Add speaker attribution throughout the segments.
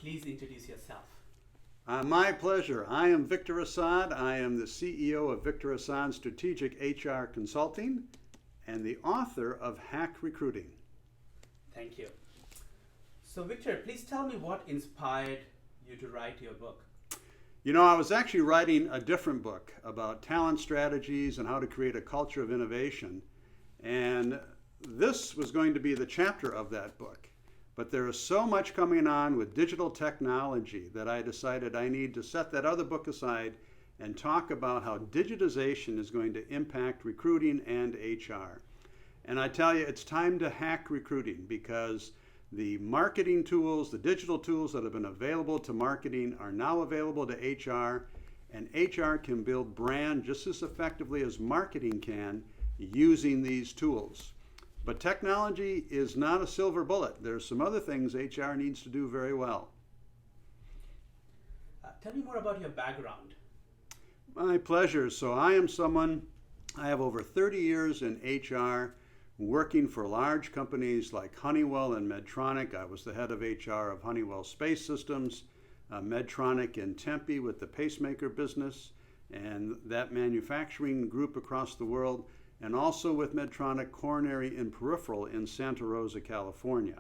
Speaker 1: please introduce yourself?
Speaker 2: My pleasure. I am Victor Assad. I am the CEO of Victor Assad Strategic HR Consulting and the author of Hack Recruiting.
Speaker 1: Thank you. So Victor, please tell me what inspired you to write your book.
Speaker 2: You know, I was actually writing a different book about talent strategies and how to create a culture of innovation. And this was going to be the chapter of that book. But there is so much coming on with digital technology that I decided I need to set that other book aside and talk about how digitization is going to impact recruiting and HR. And I tell you, it's time to hack recruiting because the marketing tools, the digital tools that have been available to marketing are now available to HR, and HR can build brand just as effectively as marketing can using these tools. But technology is not a silver bullet. There's some other things HR needs to do very well.
Speaker 1: Tell me more about your background.
Speaker 2: My pleasure. So I have over 30 years in HR, working for large companies like Honeywell and Medtronic. I was the head of HR of Honeywell Space Systems, Medtronic in Tempe with the pacemaker business, and that manufacturing group across the world, and also with Medtronic Coronary and Peripheral in Santa Rosa, California.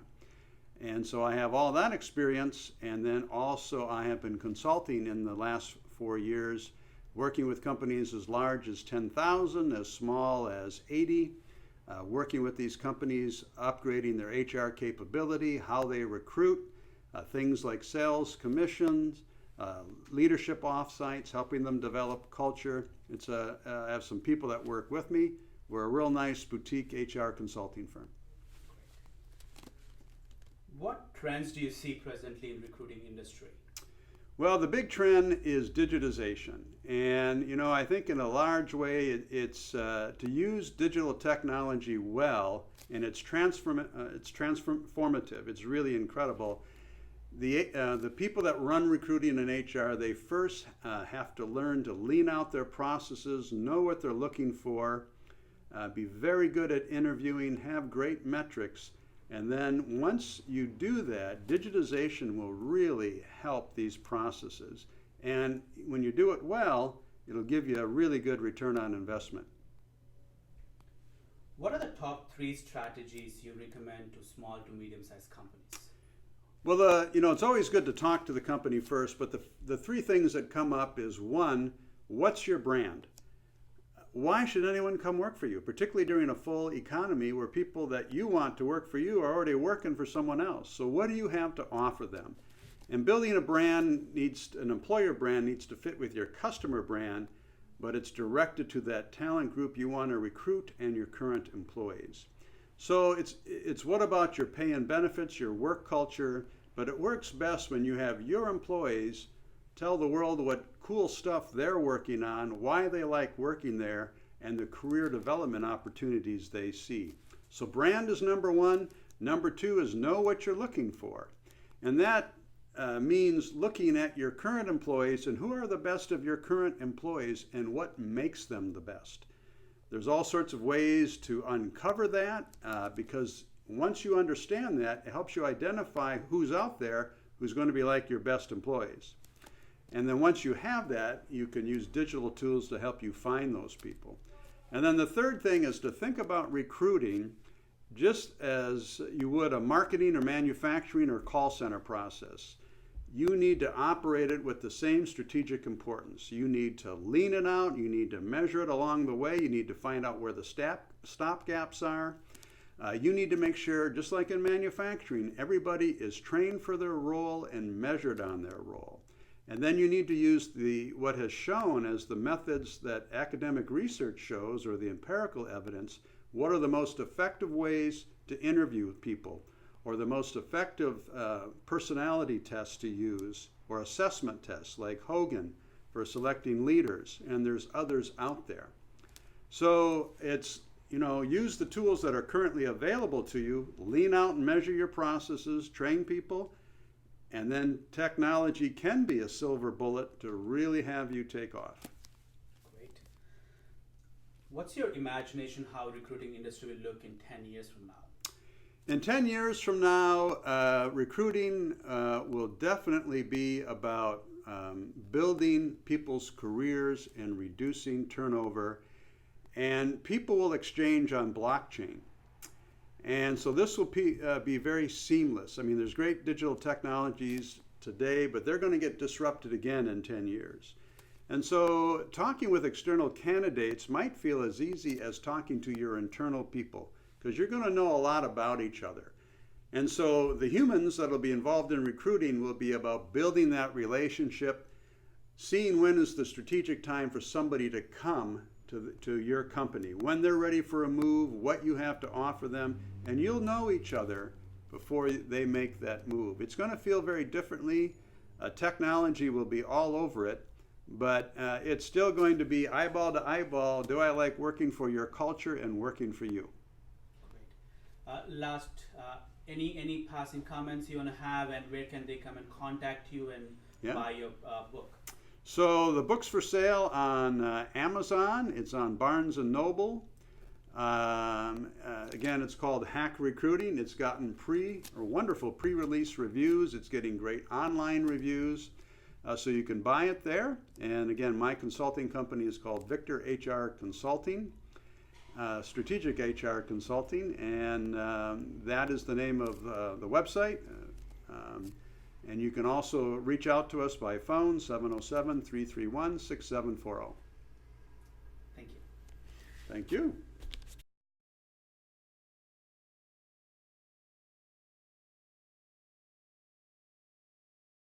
Speaker 2: And so I have all that experience, and then also I have been consulting in the last 4 years, working with companies as large as 10,000, as small as 80, working with these companies, upgrading their HR capability, how they recruit, things like sales, commissions, leadership offsites, helping them develop culture. I have some people that work with me. We're a real nice boutique HR consulting firm.
Speaker 1: What trends do you see presently in recruiting industry?
Speaker 2: Well, the big trend is digitization. And, you know, I think in a large way, it's to use digital technology well, and it's transformative. It's really incredible. The people that run recruiting in HR, they first have to learn to lean out their processes, know what they're looking for, be very good at interviewing, have great metrics. And then once you do that, digitization will really help these processes. And when you do it well, it'll give you a really good return on investment.
Speaker 1: What are the top 3 strategies you recommend to small to medium-sized companies?
Speaker 2: Well, it's always good to talk to the company first, but the 3 things that come up is 1, what's your brand? Why should anyone come work for you, particularly during a full economy where people that you want to work for you are already working for someone else? So what do you have to offer them? And building an employer brand needs to fit with your customer brand, but it's directed to that talent group you want to recruit and your current employees. So it's what about your pay and benefits, your work culture, but it works best when you have your employees tell the world what cool stuff they're working on, why they like working there, and the career development opportunities they see. So brand is number 1. Number 2 is know what you're looking for. And that means looking at your current employees and who are the best of your current employees and what makes them the best. There's all sorts of ways to uncover that because once you understand that, it helps you identify who's out there who's going to be like your best employees. And then once you have that, you can use digital tools to help you find those people. And then the third thing is to think about recruiting just as you would a marketing or manufacturing or call center process. You need to operate it with the same strategic importance. You need to lean it out. You need to measure it along the way. You need to find out where the stop gaps are. You need to make sure, just like in manufacturing, everybody is trained for their role and measured on their role. And then you need to use what has shown as the methods that academic research shows, or the empirical evidence. What are the most effective ways to interview people, or the most effective personality tests to use, or assessment tests like Hogan for selecting leaders, and there's others out there. So it's, use the tools that are currently available to you, lean out and measure your processes, train people, and then technology can be a silver bullet to really have you take off.
Speaker 1: Great. What's your imagination how recruiting industry will look in 10 years from now?
Speaker 2: In 10 years from now, recruiting will definitely be about building people's careers and reducing turnover. And people will exchange on blockchain. And so this will be very seamless. I mean, there's great digital technologies today, but they're going to get disrupted again in 10 years. And so talking with external candidates might feel as easy as talking to your internal people, because you're going to know a lot about each other. And so the humans that will be involved in recruiting will be about building that relationship, seeing when is the strategic time for somebody to come to your company, when they're ready for a move, what you have to offer them, and you'll know each other before they make that move. It's going to feel very differently. Technology will be all over it, but it's still going to be eyeball to eyeball. Do I like working for your culture and working for you?
Speaker 1: Great. Any passing comments you want to have, and where can they come and contact you and buy your book?
Speaker 2: So the book's for sale on Amazon. It's on Barnes & Noble. Again, it's called Hack Recruiting. It's gotten wonderful pre-release reviews. It's getting great online reviews. So you can buy it there. And again, my consulting company is called Victor HR Consulting, Strategic HR Consulting. And that is the name of the website. And you can also reach out to us by phone, 707-331-6740.
Speaker 1: Thank you.
Speaker 2: Thank you.